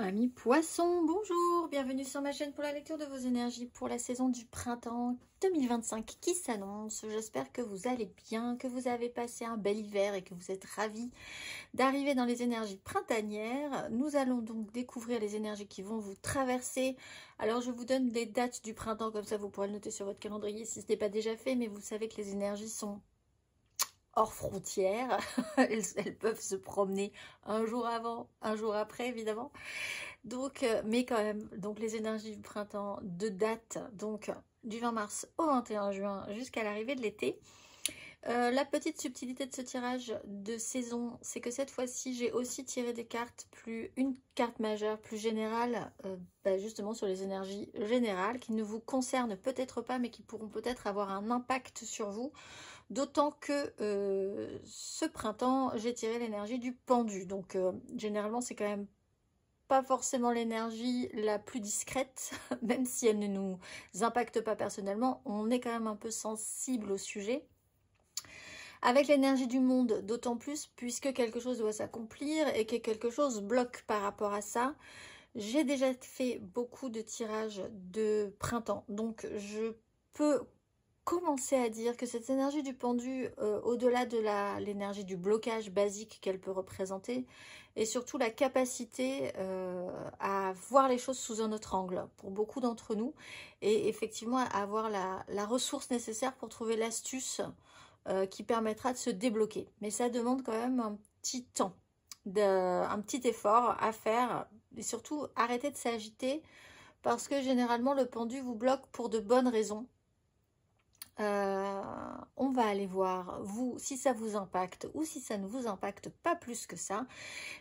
Amis poissons, bonjour, bienvenue sur ma chaîne pour la lecture de vos énergies pour la saison du printemps 2025 qui s'annonce. J'espère que vous allez bien, que vous avez passé un bel hiver et que vous êtes ravis d'arriver dans les énergies printanières. Nous allons donc découvrir les énergies qui vont vous traverser. Alors je vous donne des dates du printemps, comme ça vous pourrez le noter sur votre calendrier si ce n'est pas déjà fait, mais vous savez que les énergies sont hors frontières, elles peuvent se promener un jour avant, un jour après évidemment, donc mais quand même, donc les énergies du printemps de date, donc du 20 mars au 21 juin jusqu'à l'arrivée de l'été. La petite subtilité de ce tirage de saison, c'est que cette fois-ci j'ai aussi tiré des cartes, une carte majeure plus générale, justement sur les énergies générales qui ne vous concernent peut-être pas mais qui pourront peut-être avoir un impact sur vous. D'autant que ce printemps, j'ai tiré l'énergie du pendu. Donc, généralement, c'est quand même pas forcément l'énergie la plus discrète, même si elle ne nous impacte pas personnellement. On est quand même un peu sensible au sujet. Avec l'énergie du monde, d'autant plus, puisque quelque chose doit s'accomplir et que quelque chose bloque par rapport à ça. J'ai déjà fait beaucoup de tirages de printemps. Donc, je peux commencer à dire que cette énergie du pendu, au-delà de l'énergie du blocage basique qu'elle peut représenter, et surtout la capacité à voir les choses sous un autre angle pour beaucoup d'entre nous, et effectivement à avoir la ressource nécessaire pour trouver l'astuce qui permettra de se débloquer. Mais ça demande quand même un petit temps, un petit effort à faire, et surtout arrêter de s'agiter, parce que généralement le pendu vous bloque pour de bonnes raisons. On va aller voir, vous, si ça vous impacte ou si ça ne vous impacte pas plus que ça.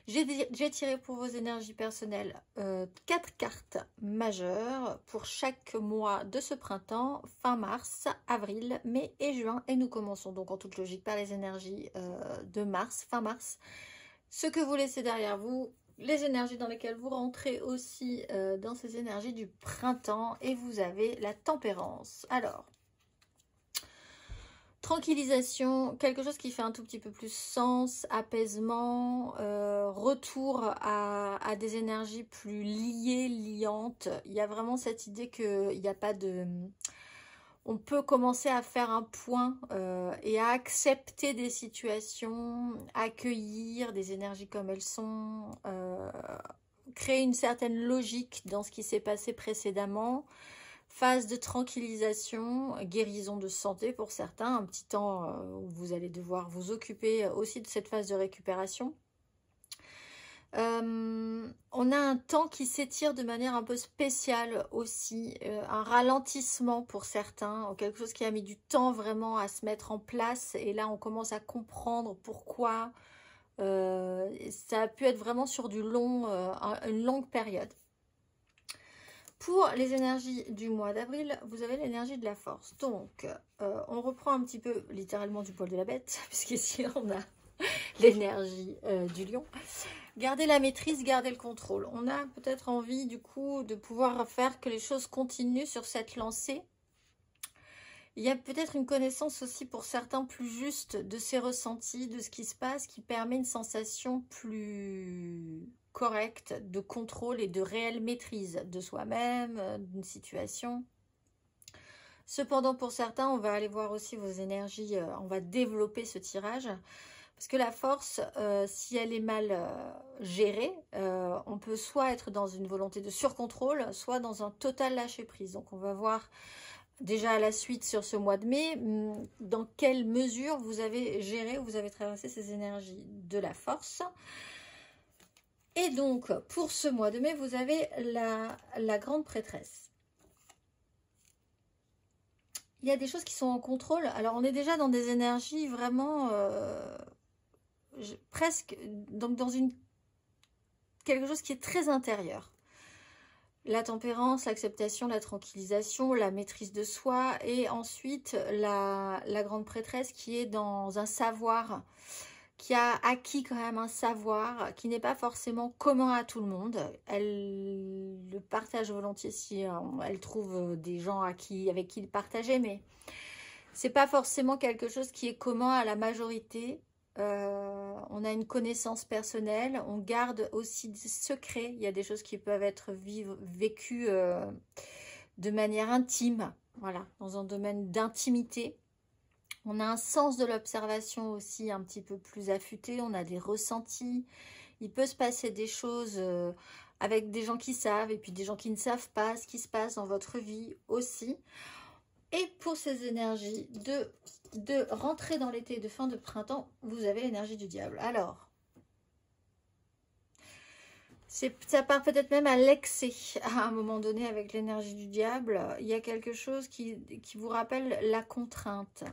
J'ai tiré pour vos énergies personnelles 4 cartes majeures pour chaque mois de ce printemps, fin mars, avril, mai et juin. Et nous commençons donc en toute logique par les énergies de mars, fin mars. Ce que vous laissez derrière vous, les énergies dans lesquelles vous rentrez aussi dans ces énergies du printemps. Et vous avez la tempérance. Alors, tranquillisation, quelque chose qui fait un tout petit peu plus sens, apaisement, retour à des énergies plus liées, liantes. Il y a vraiment cette idée qu'il n'y a pas de... On peut commencer à faire un point et à accepter des situations, accueillir des énergies comme elles sont, créer une certaine logique dans ce qui s'est passé précédemment. Phase de tranquillisation, guérison de santé pour certains, un petit temps où vous allez devoir vous occuper aussi de cette phase de récupération. On a un temps qui s'étire de manière un peu spéciale aussi, un ralentissement pour certains, quelque chose qui a mis du temps vraiment à se mettre en place, et là on commence à comprendre pourquoi. Ça a pu être vraiment sur du long, une longue période. Pour les énergies du mois d'avril, vous avez l'énergie de la force. Donc, on reprend un petit peu littéralement du poil de la bête, puisqu'ici on a l'énergie du lion. Gardez la maîtrise, gardez le contrôle. On a peut-être envie du coup de pouvoir faire que les choses continuent sur cette lancée. Il y a peut-être une connaissance aussi pour certains plus juste de ces ressentis, de ce qui se passe, qui permet une sensation plus correcte de contrôle et de réelle maîtrise de soi-même, d'une situation. Cependant, pour certains, on va aller voir aussi vos énergies, on va développer ce tirage, parce que la force, si elle est mal gérée, on peut soit être dans une volonté de surcontrôle, soit dans un total lâcher-prise. Donc on va voir déjà à la suite sur ce mois de mai, dans quelle mesure vous avez géré, vous avez traversé ces énergies de la force. Et donc, pour ce mois de mai, vous avez la grande prêtresse. Il y a des choses qui sont en contrôle. Alors, on est déjà dans des énergies vraiment presque, donc dans quelque chose qui est très intérieur. La tempérance, l'acceptation, la tranquillisation, la maîtrise de soi, et ensuite la grande prêtresse qui est dans un savoir, qui a acquis quand même un savoir qui n'est pas forcément commun à tout le monde. Elle le partage volontiers si elle trouve des gens avec qui le partager, mais c'est pas forcément quelque chose qui est commun à la majorité on a une connaissance personnelle, on garde aussi des secrets. Il y a des choses qui peuvent être vécues de manière intime, voilà, dans un domaine d'intimité. On a un sens de l'observation aussi un petit peu plus affûté, on a des ressentis. Il peut se passer des choses avec des gens qui savent et puis des gens qui ne savent pas ce qui se passe dans votre vie aussi. Et pour ces énergies de rentrer dans l'été et de fin de printemps, vous avez l'énergie du diable. Alors, ça part peut-être même à l'excès à un moment donné avec l'énergie du diable. Il y a quelque chose qui vous rappelle la contrainte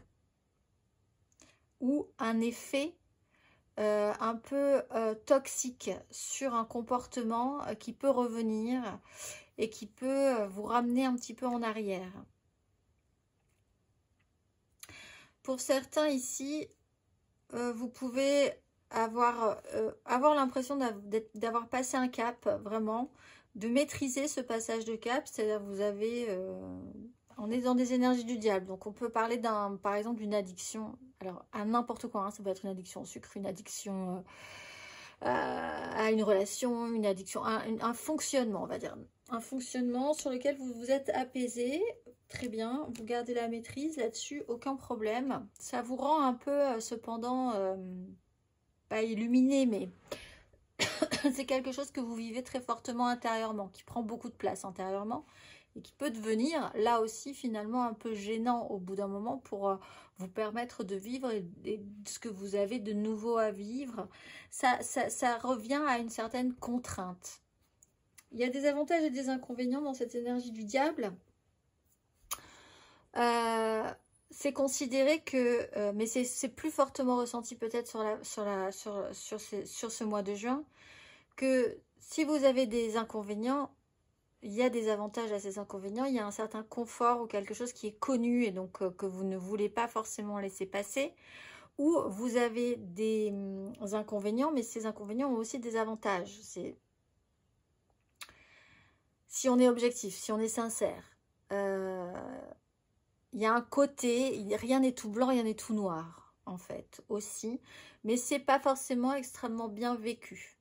ou un effet un peu toxique sur un comportement qui peut revenir et qui peut vous ramener un petit peu en arrière. Pour certains ici, vous pouvez avoir l'impression d'avoir passé un cap, vraiment, de maîtriser ce passage de cap, c'est-à-dire vous avez... on est dans des énergies du diable, donc on peut parler par exemple d'une addiction, alors à n'importe quoi, hein, ça peut être une addiction au sucre, une addiction à une relation, une addiction, un fonctionnement, on va dire, un fonctionnement sur lequel vous vous êtes apaisé, très bien, vous gardez la maîtrise là-dessus, aucun problème, ça vous rend un peu cependant, pas illuminé, mais c'est quelque chose que vous vivez très fortement intérieurement, qui prend beaucoup de place intérieurement, et qui peut devenir, là aussi, finalement, un peu gênant au bout d'un moment pour vous permettre de vivre et ce que vous avez de nouveau à vivre. Ça revient à une certaine contrainte. Il y a des avantages et des inconvénients dans cette énergie du diable. C'est considéré que, mais c'est plus fortement ressenti peut-être sur ce mois de juin, que si vous avez des inconvénients, il y a des avantages à ces inconvénients, il y a un certain confort ou quelque chose qui est connu et donc que vous ne voulez pas forcément laisser passer, ou vous avez des inconvénients, mais ces inconvénients ont aussi des avantages. Si on est objectif, si on est sincère, il y a un côté, rien n'est tout blanc, rien n'est tout noir, en fait, aussi, mais c'est pas forcément extrêmement bien vécu.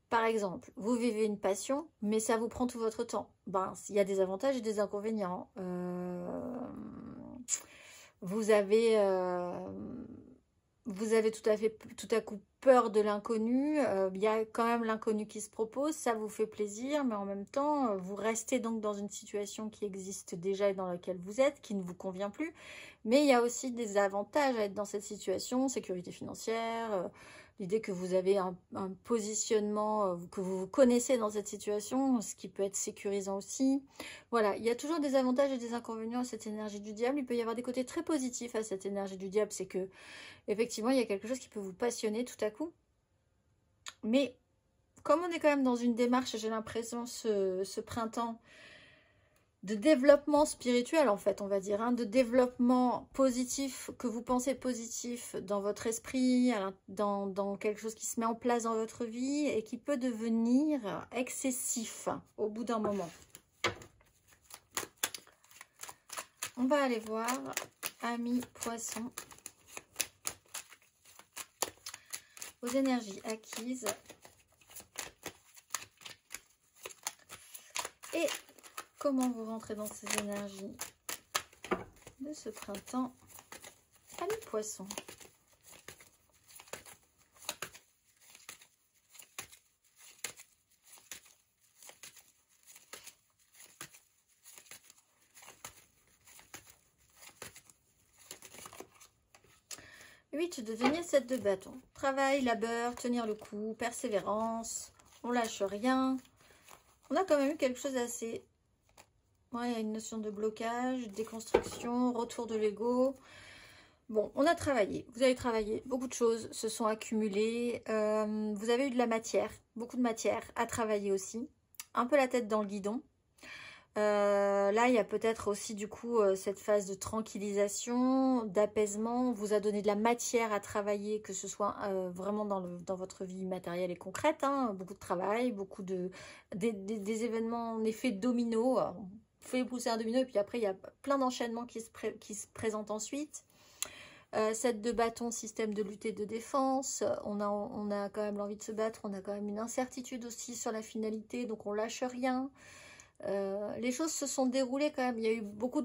Par exemple, vous vivez une passion, mais ça vous prend tout votre temps. Ben, il y a des avantages et des inconvénients. Vous avez tout à coup peur de l'inconnu. Il y a quand même l'inconnu qui se propose. Ça vous fait plaisir, mais en même temps, vous restez donc dans une situation qui existe déjà et dans laquelle vous êtes, qui ne vous convient plus. Mais il y a aussi des avantages à être dans cette situation, sécurité financière, l'idée que vous avez un positionnement, que vous vous connaissez dans cette situation, ce qui peut être sécurisant aussi. Voilà, il y a toujours des avantages et des inconvénients à cette énergie du diable. Il peut y avoir des côtés très positifs à cette énergie du diable, c'est que effectivement, il y a quelque chose qui peut vous passionner tout à coup. Mais comme on est quand même dans une démarche, j'ai l'impression, ce printemps, de développement spirituel, en fait, on va dire, hein, de développement positif, que vous pensez positif dans votre esprit, dans quelque chose qui se met en place dans votre vie et qui peut devenir excessif au bout d'un moment. On va aller voir, amis poissons, vos énergies acquises et comment vous rentrez dans ces énergies de ce printemps, amis poissons. De denier, 7 de bâton. Travail, labeur, tenir le coup, persévérance, on lâche rien. On a quand même eu quelque chose d'assez... Ouais, il y a une notion de blocage, déconstruction, retour de l'ego. Bon, on a travaillé. Vous avez travaillé. Beaucoup de choses se sont accumulées. Vous avez eu de la matière, beaucoup de matière à travailler aussi. Un peu la tête dans le guidon. Là, il y a peut-être aussi du coup cette phase de tranquillisation, d'apaisement. On vous a donné de la matière à travailler, que ce soit vraiment dans votre vie matérielle et concrète. Hein, beaucoup de travail, beaucoup des événements en effet domino. On fait pousser un domino et puis après, il y a plein d'enchaînements qui se présentent ensuite. 7 de bâton, système de lutte et de défense. On a quand même l'envie de se battre. On a quand même une incertitude aussi sur la finalité. Donc, on lâche rien. Les choses se sont déroulées quand même. Il y a eu beaucoup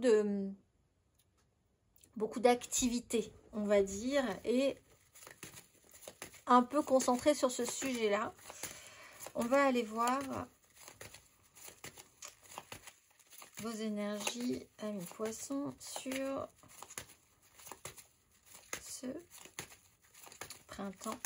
d'activités, on va dire. Et un peu concentré sur ce sujet-là. On va aller voir vos énergies, amis poissons, sur ce printemps.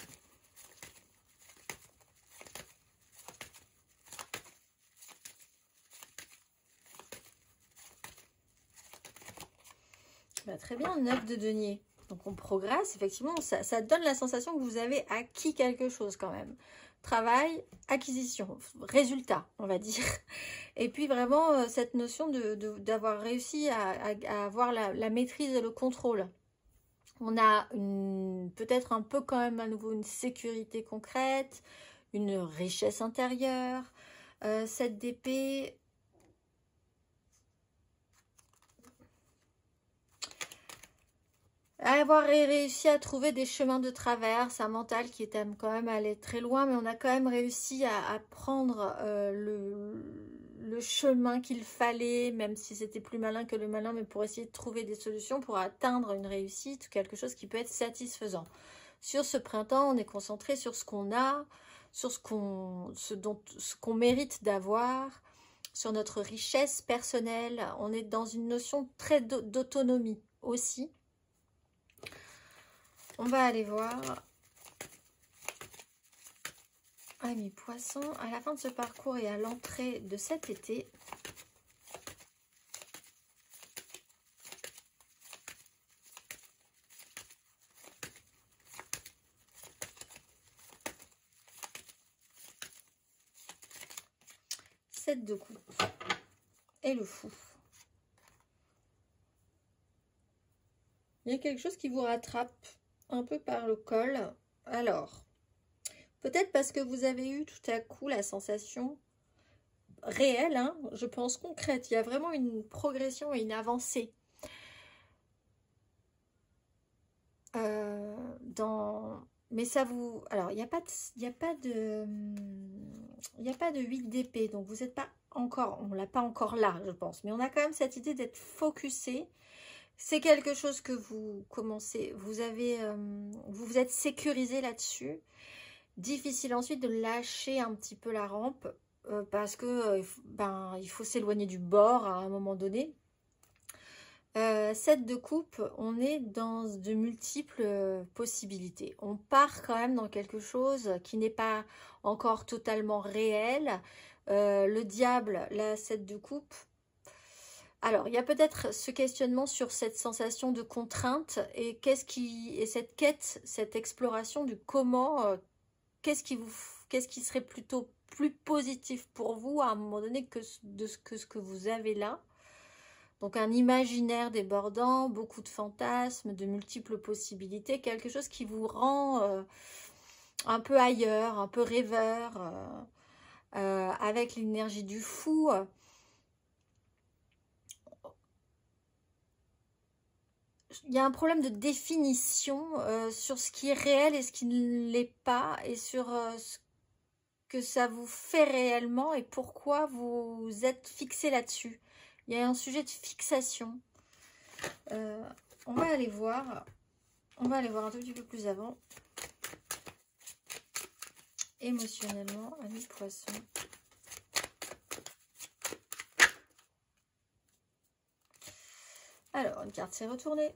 Bah, très bien, 9 de denier. Donc on progresse, effectivement, ça donne la sensation que vous avez acquis quelque chose quand même. Travail, acquisition, résultat, on va dire. Et puis vraiment, cette notion d'avoir réussi à avoir la maîtrise et le contrôle. On a peut-être un peu quand même à nouveau une sécurité concrète, une richesse intérieure. 7 d'épée. Avoir réussi à trouver des chemins de traverse, un mental qui était quand même allé très loin, mais on a quand même réussi à prendre le chemin qu'il fallait, même si c'était plus malin que le malin, mais pour essayer de trouver des solutions pour atteindre une réussite, quelque chose qui peut être satisfaisant. Sur ce printemps, on est concentré sur ce qu'on a, sur ce qu'on mérite d'avoir, sur notre richesse personnelle. On est dans une notion très d'autonomie aussi. On va aller voir, amis poissons, à la fin de ce parcours et à l'entrée de cet été. Sept de coupe et le fou. Il y a quelque chose qui vous rattrape un peu par le col. Alors, peut-être parce que vous avez eu tout à coup la sensation réelle, hein, je pense concrète. Il y a vraiment une progression et une avancée mais ça vous... Alors, il n'y a pas de 8 d'épée, donc vous n'êtes pas encore... On ne l'a pas encore là, je pense. Mais on a quand même cette idée d'être focusé. C'est quelque chose que vous commencez... Vous vous êtes sécurisé là-dessus. Difficile ensuite de lâcher un petit peu la rampe parce que il faut s'éloigner du bord à un moment donné. 7 de coupe, on est dans de multiples possibilités. On part quand même dans quelque chose qui n'est pas encore totalement réel. Le diable, la 7 de coupe. Alors, il y a peut-être ce questionnement sur cette sensation de contrainte et cette quête, cette exploration du comment, qu'est-ce qui serait plutôt plus positif pour vous à un moment donné que ce que vous avez là. Donc un imaginaire débordant, beaucoup de fantasmes, de multiples possibilités, quelque chose qui vous rend un peu ailleurs, un peu rêveur, avec l'énergie du fou. Il y a un problème de définition sur ce qui est réel et ce qui ne l'est pas, et sur ce que ça vous fait réellement et pourquoi vous êtes fixé là-dessus. Il y a un sujet de fixation. On va aller voir un tout petit peu plus avant. Émotionnellement, amis poissons. Alors, une carte s'est retournée.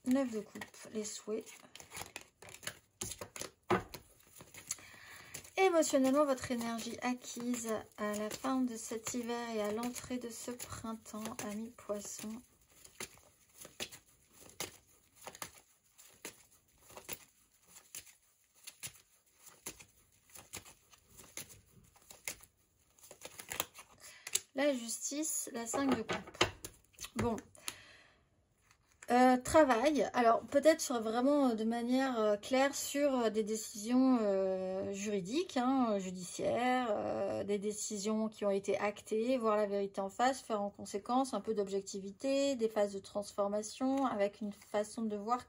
9 de coupe, les souhaits. Émotionnellement, votre énergie acquise à la fin de cet hiver et à l'entrée de ce printemps, amis poissons. La justice, la 5 de coupe. Bon. Travail, alors peut-être vraiment de manière claire sur des décisions juridiques, hein, judiciaires, des décisions qui ont été actées, voir la vérité en face, faire en conséquence un peu d'objectivité, des phases de transformation avec une façon de voir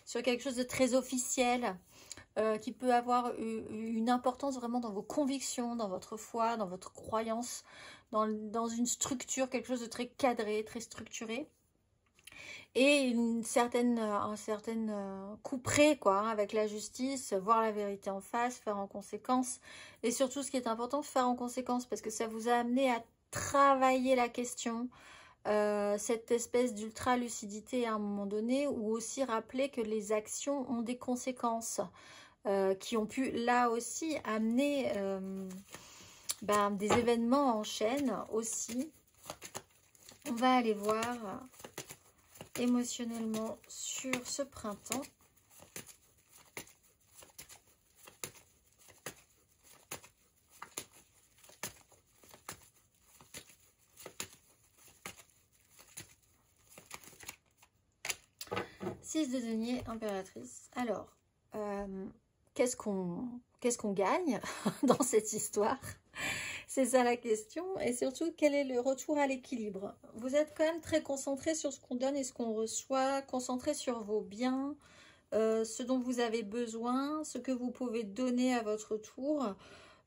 sur quelque chose de très officiel qui peut avoir une importance vraiment dans vos convictions, dans votre foi, dans votre croyance, dans une structure, quelque chose de très cadré, très structuré. Et un certain coup près, quoi, hein, avec la justice, voir la vérité en face, faire en conséquence. Et surtout, ce qui est important, faire en conséquence, parce que ça vous a amené à travailler la question, cette espèce d'ultra-lucidité à un moment donné, ou aussi rappeler que les actions ont des conséquences, qui ont pu, là aussi, amener des événements en chaîne aussi. On va aller voir émotionnellement sur ce printemps. Six de denier, impératrice. Alors, qu'est-ce qu'on gagne dans cette histoire? C'est ça la question. Et surtout, quel est le retour à l'équilibre? Vous êtes quand même très concentré sur ce qu'on donne et ce qu'on reçoit, concentré sur vos biens, ce dont vous avez besoin, ce que vous pouvez donner à votre tour.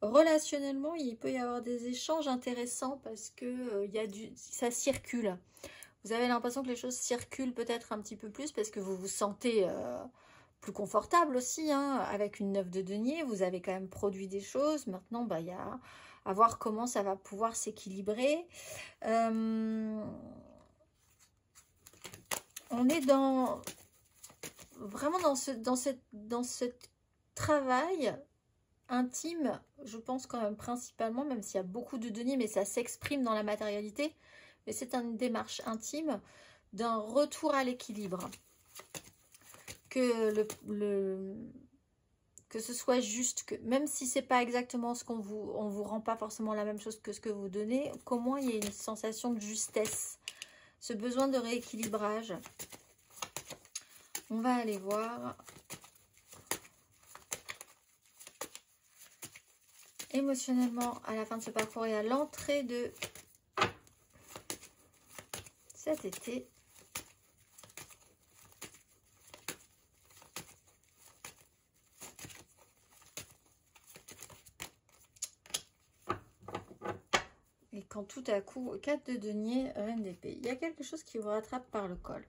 Relationnellement, il peut y avoir des échanges intéressants parce que ça circule. Vous avez l'impression que les choses circulent peut-être un petit peu plus parce que vous vous sentez plus confortable aussi, hein, avec une 9 de denier. Vous avez quand même produit des choses. Maintenant, il y a à voir comment ça va pouvoir s'équilibrer. On est vraiment dans ce travail intime, je pense quand même principalement, même s'il y a beaucoup de deniers, mais ça s'exprime dans la matérialité. Mais c'est une démarche intime d'un retour à l'équilibre. Que ce soit juste, que même si c'est pas exactement ce on vous rend pas forcément la même chose que ce que vous donnez, qu'au moins il y ait une sensation de justesse, ce besoin de rééquilibrage. On va aller voir émotionnellement à la fin de ce parcours et à l'entrée de cet été. Et quand tout à coup, 4 de denier, reine d'épée, il y a quelque chose qui vous rattrape par le col.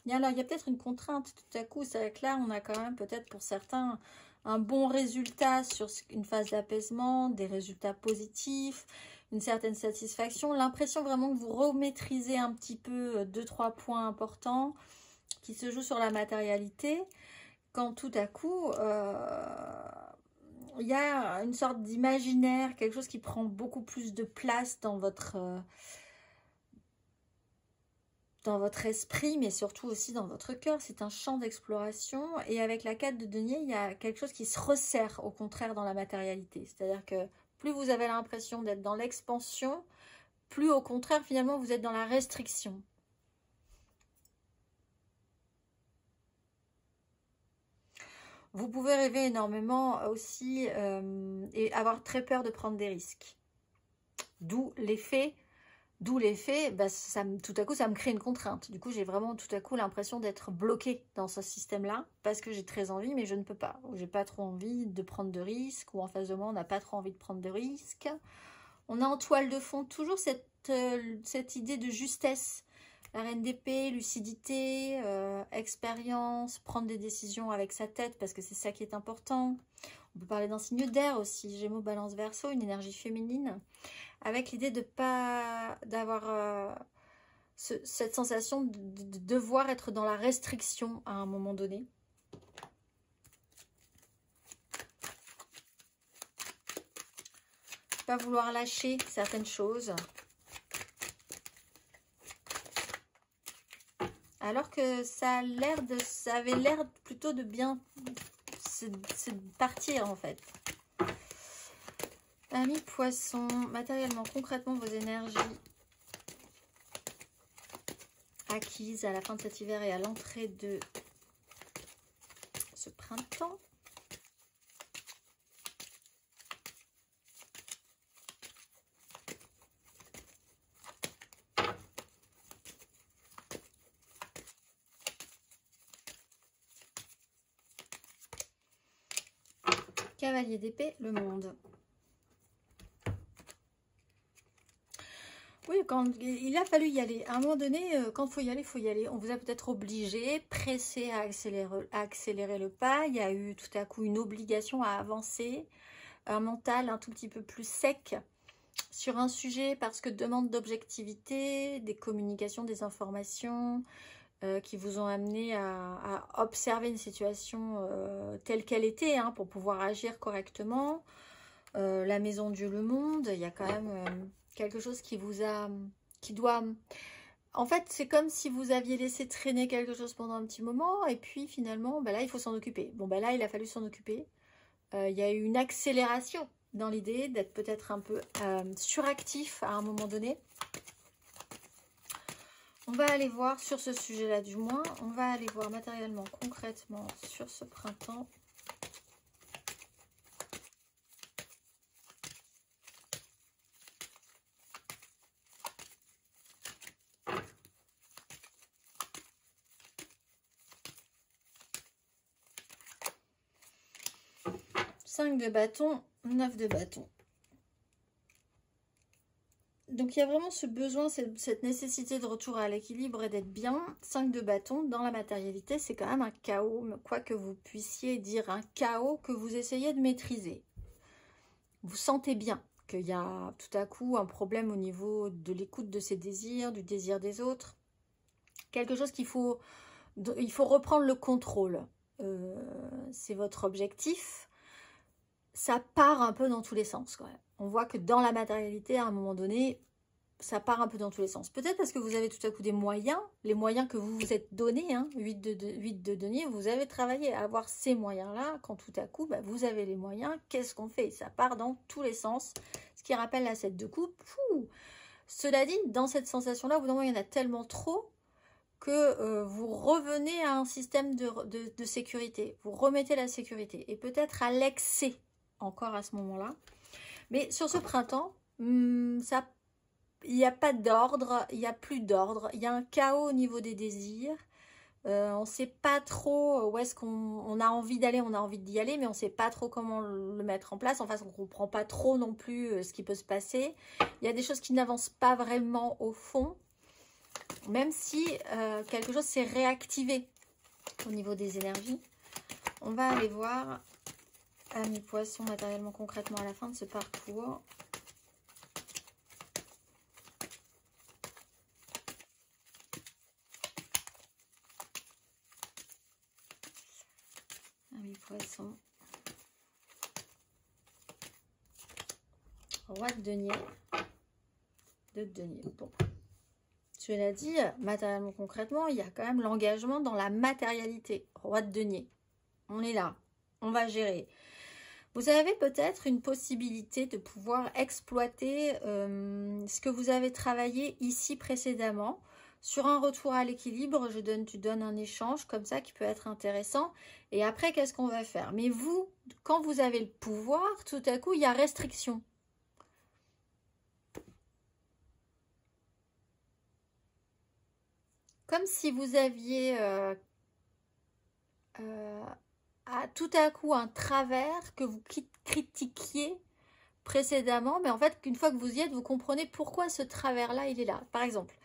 Il y a peut-être une contrainte tout à coup. C'est vrai que là, on a quand même peut-être pour certains un bon résultat sur une phase d'apaisement, des résultats positifs, une certaine satisfaction. L'impression vraiment que vous remaîtrisez un petit peu 2-3 points importants qui se jouent sur la matérialité. Quand tout à coup... il y a une sorte d'imaginaire, quelque chose qui prend beaucoup plus de place dans votre esprit, mais surtout aussi dans votre cœur. C'est un champ d'exploration. Et avec la 4 de denier, il y a quelque chose qui se resserre, au contraire, dans la matérialité. C'est-à-dire que plus vous avez l'impression d'être dans l'expansion, plus au contraire, finalement, vous êtes dans la restriction. Vous pouvez rêver énormément aussi et avoir très peur de prendre des risques. D'où l'effet, tout à coup, ça me crée une contrainte. Du coup, j'ai vraiment tout à coup l'impression d'être bloquée dans ce système-là parce que j'ai très envie, mais je ne peux pas. J'ai pas trop envie de prendre de risques ou en face de moi, on n'a pas trop envie de prendre de risques. On a en toile de fond toujours cette idée de justesse. La reine d'épée, lucidité, expérience, prendre des décisions avec sa tête parce que c'est ça qui est important. On peut parler d'un signe d'air aussi, Gémeaux, Balance, Verseau, une énergie féminine, avec l'idée de pas d'avoir cette sensation de devoir être dans la restriction à un moment donné. Pas vouloir lâcher certaines choses. Alors que ça avait l'air plutôt de bien se partir en fait. Amis poissons, matériellement, concrètement, vos énergies. acquises à la fin de cet hiver et à l'entrée de ce printemps. Cavalier d'épée, le monde. Oui, quand il a fallu y aller. À un moment donné, quand il faut y aller, il faut y aller. On vous a peut-être obligé, pressé à accélérer le pas. Il y a eu tout à coup une obligation à avancer. Un mental un tout petit peu plus sec sur un sujet parce que demande d'objectivité, des communications, des informations qui vous ont amené à observer une situation telle qu'elle était hein, pour pouvoir agir correctement. La maison Dieu le monde, il y a quand même quelque chose qui vous a, qui doit... En fait, c'est comme si vous aviez laissé traîner quelque chose pendant un petit moment et puis finalement, là, il faut s'en occuper. Bon, là, il a fallu s'en occuper. Il y a eu une accélération dans l'idée d'être peut-être un peu suractif à un moment donné. On va aller voir sur ce sujet-là du moins, on va aller voir matériellement, concrètement sur ce printemps. Cinq de bâton, 9 de bâton. Donc il y a vraiment ce besoin, cette nécessité de retour à l'équilibre et d'être bien. 5 de bâton dans la matérialité, c'est quand même un chaos, quoi que vous puissiez dire, un chaos que vous essayez de maîtriser. Vous sentez bien qu'il y a tout à coup un problème au niveau de l'écoute de ses désirs, du désir des autres. Quelque chose il faut reprendre le contrôle. C'est votre objectif. Ça part un peu dans tous les sens quand même. On voit que dans la matérialité, à un moment donné, ça part un peu dans tous les sens. Peut-être parce que vous avez tout à coup des moyens, les moyens que vous vous êtes donnés, hein, 8 de denier, vous avez travaillé à avoir ces moyens-là, quand tout à coup, vous avez les moyens, qu'est-ce qu'on fait? Ça part dans tous les sens, ce qui rappelle la 7 de coupe. Cela dit, dans cette sensation-là, au bout d'un moment, il y en a tellement trop que vous revenez à un système de sécurité. Vous remettez la sécurité, et peut-être à l'excès encore à ce moment-là. Mais sur ce printemps, il n'y a pas d'ordre, il n'y a plus d'ordre, il y a un chaos au niveau des désirs. On ne sait pas trop où est-ce qu'on a envie d'aller, on a envie d'y aller, mais on ne sait pas trop comment le mettre en place. Enfin, on ne comprend pas trop non plus ce qui peut se passer. Il y a des choses qui n'avancent pas vraiment au fond, même si quelque chose s'est réactivé au niveau des énergies. On va aller voir... Amis poissons, matériellement, concrètement, à la fin de ce parcours. Amis poissons. Roi de denier. De denier. Bon. Cela dit, matériellement, concrètement, il y a quand même l'engagement dans la matérialité. Roi de denier. On est là. On va gérer. Vous avez peut-être une possibilité de pouvoir exploiter ce que vous avez travaillé ici précédemment. Sur un retour à l'équilibre, tu donnes un échange comme ça qui peut être intéressant. Et après, qu'est-ce qu'on va faire? Mais vous, quand vous avez le pouvoir, tout à coup, il y a restriction. Comme si vous aviez... tout à coup un travers que vous critiquiez précédemment, mais en fait qu'une fois que vous y êtes, vous comprenez pourquoi ce travers-là, il est là. Par exemple,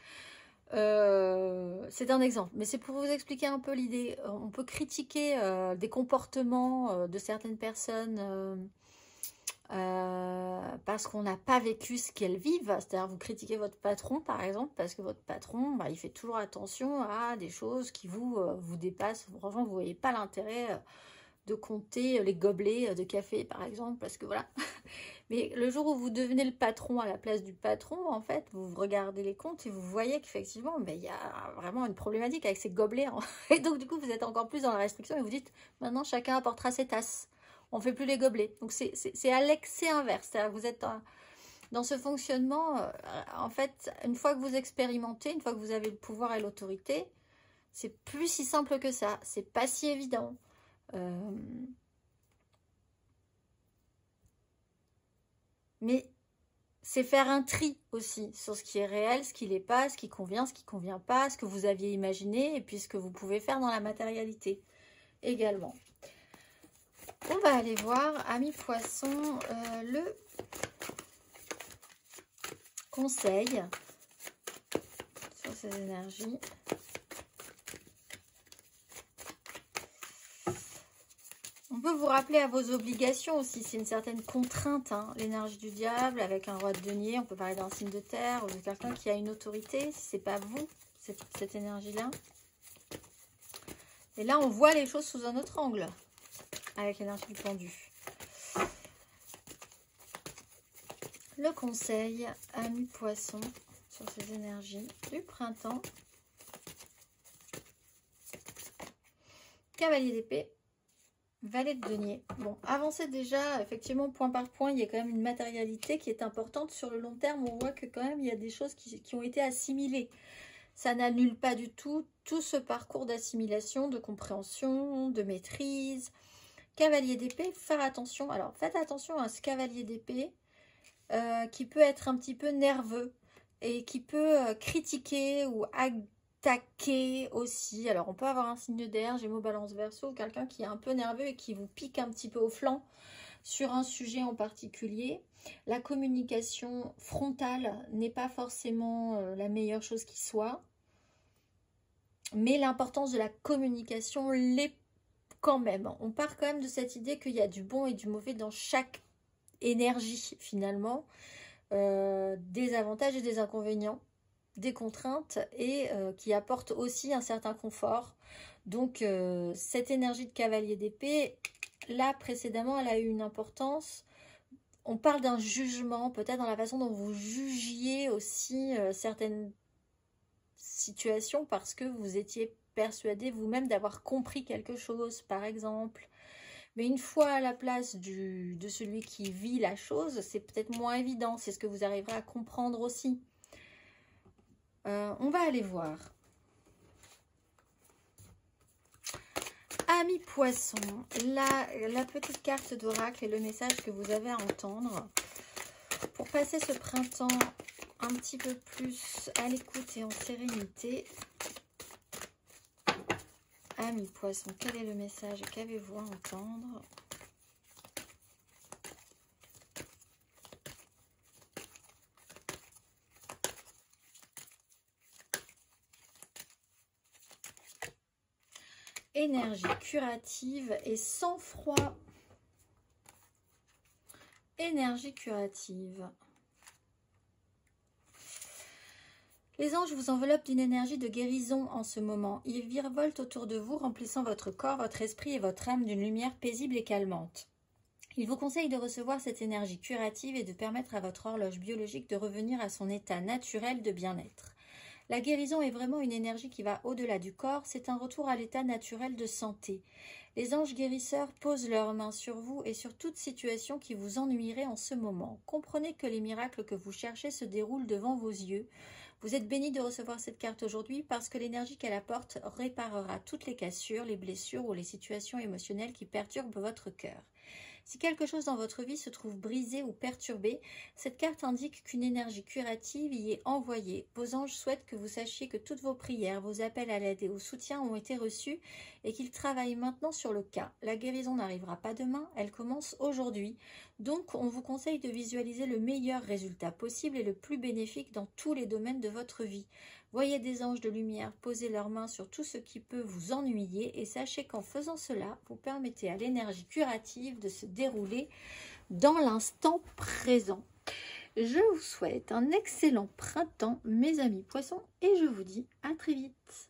c'est un exemple, mais c'est pour vous expliquer un peu l'idée. On peut critiquer des comportements de certaines personnes parce qu'on n'a pas vécu ce qu'elles vivent. C'est-à-dire vous critiquez votre patron, par exemple, parce que votre patron, il fait toujours attention à des choses qui vous dépassent. Franchement, vous ne voyez pas l'intérêt de compter les gobelets de café, par exemple, parce que voilà. Mais le jour où vous devenez le patron à la place du patron, en fait, vous regardez les comptes et vous voyez qu'effectivement, il y a vraiment une problématique avec ces gobelets. Et donc, du coup, vous êtes encore plus dans la restriction et vous dites, maintenant, chacun apportera ses tasses. On ne fait plus les gobelets. Donc, c'est à l'excès inverse. C'est-à-dire que vous êtes dans ce fonctionnement, en fait, une fois que vous expérimentez, une fois que vous avez le pouvoir et l'autorité, c'est plus si simple que ça. C'est pas si évident. Mais c'est faire un tri aussi sur ce qui est réel, ce qui l'est pas, ce qui convient pas, ce que vous aviez imaginé et puis ce que vous pouvez faire dans la matérialité également. On va aller voir, amis poissons, le conseil sur ces énergies. On peut vous rappeler à vos obligations aussi, c'est une certaine contrainte, hein, l'énergie du diable avec un roi de denier, on peut parler d'un signe de terre ou de quelqu'un qui a une autorité, si c'est pas vous, cette énergie-là. Et là, on voit les choses sous un autre angle, avec l'énergie du pendu. Le conseil, amis poissons, sur ces énergies du printemps. Cavalier d'épée. Valet de denier. Bon, avancez déjà, effectivement, point par point, il y a quand même une matérialité qui est importante. Sur le long terme, on voit que quand même, il y a des choses qui ont été assimilées. Ça n'annule pas du tout ce parcours d'assimilation, de compréhension, de maîtrise. Cavalier d'épée, faire attention. Alors, faites attention à ce cavalier d'épée qui peut être un petit peu nerveux et qui peut critiquer ou attaquer aussi. Alors, on peut avoir un signe d'air, Gémeaux, Balance, Verseau, quelqu'un qui est un peu nerveux et qui vous pique un petit peu au flanc sur un sujet en particulier. La communication frontale n'est pas forcément la meilleure chose qui soit, mais l'importance de la communication l'est quand même. On part quand même de cette idée qu'il y a du bon et du mauvais dans chaque énergie finalement, des avantages et des inconvénients, des contraintes et qui apportent aussi un certain confort. Donc cette énergie de cavalier d'épée, là précédemment, elle a eu une importance. On parle d'un jugement, peut-être dans la façon dont vous jugiez aussi certaines situations parce que vous étiez persuadé vous-même d'avoir compris quelque chose, par exemple. Mais une fois à la place de celui qui vit la chose, c'est peut-être moins évident. C'est ce que vous arriverez à comprendre aussi. On va aller voir. Amis poissons, la petite carte d'oracle et le message que vous avez à entendre pour passer ce printemps un petit peu plus à l'écoute et en sérénité. Amis poissons, quel est le message? Qu'avez-vous à entendre? Énergie curative et sang-froid. Énergie curative. Les anges vous enveloppent d'une énergie de guérison en ce moment. Ils virevoltent autour de vous, remplissant votre corps, votre esprit et votre âme d'une lumière paisible et calmante. Ils vous conseillent de recevoir cette énergie curative et de permettre à votre horloge biologique de revenir à son état naturel de bien-être. La guérison est vraiment une énergie qui va au-delà du corps, c'est un retour à l'état naturel de santé. Les anges guérisseurs posent leurs mains sur vous et sur toute situation qui vous ennuierait en ce moment. Comprenez que les miracles que vous cherchez se déroulent devant vos yeux. Vous êtes bénis de recevoir cette carte aujourd'hui parce que l'énergie qu'elle apporte réparera toutes les cassures, les blessures ou les situations émotionnelles qui perturbent votre cœur. Si quelque chose dans votre vie se trouve brisé ou perturbé, cette carte indique qu'une énergie curative y est envoyée. Vos anges souhaitent que vous sachiez que toutes vos prières, vos appels à l'aide et au soutien ont été reçus et qu'ils travaillent maintenant sur le cas. La guérison n'arrivera pas demain, elle commence aujourd'hui. Donc, on vous conseille de visualiser le meilleur résultat possible et le plus bénéfique dans tous les domaines de votre vie. Voyez des anges de lumière poser leurs mains sur tout ce qui peut vous ennuyer et sachez qu'en faisant cela, vous permettez à l'énergie curative de se dérouler dans l'instant présent. Je vous souhaite un excellent printemps, mes amis poissons, et je vous dis à très vite.